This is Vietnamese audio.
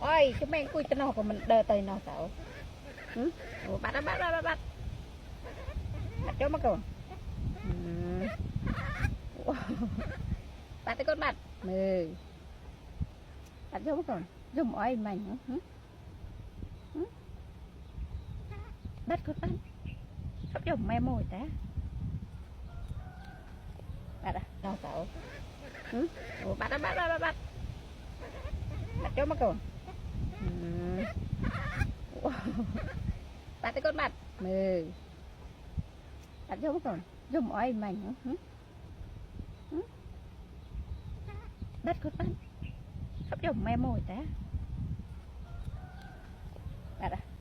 ôi chúng mình cùi cho nó của mình đờ tay nó sao bắt cho mất rồi bắt cái con bắt bắt cho mất rồi dùng oi mình bắt con bắt sắp dùng me mồi ta bắt à nó sao bắt cho mất rồi bắt cái con bắt bắt cho mất rồi dùng oi mình bắt con bắt sắp dùng me mồi ta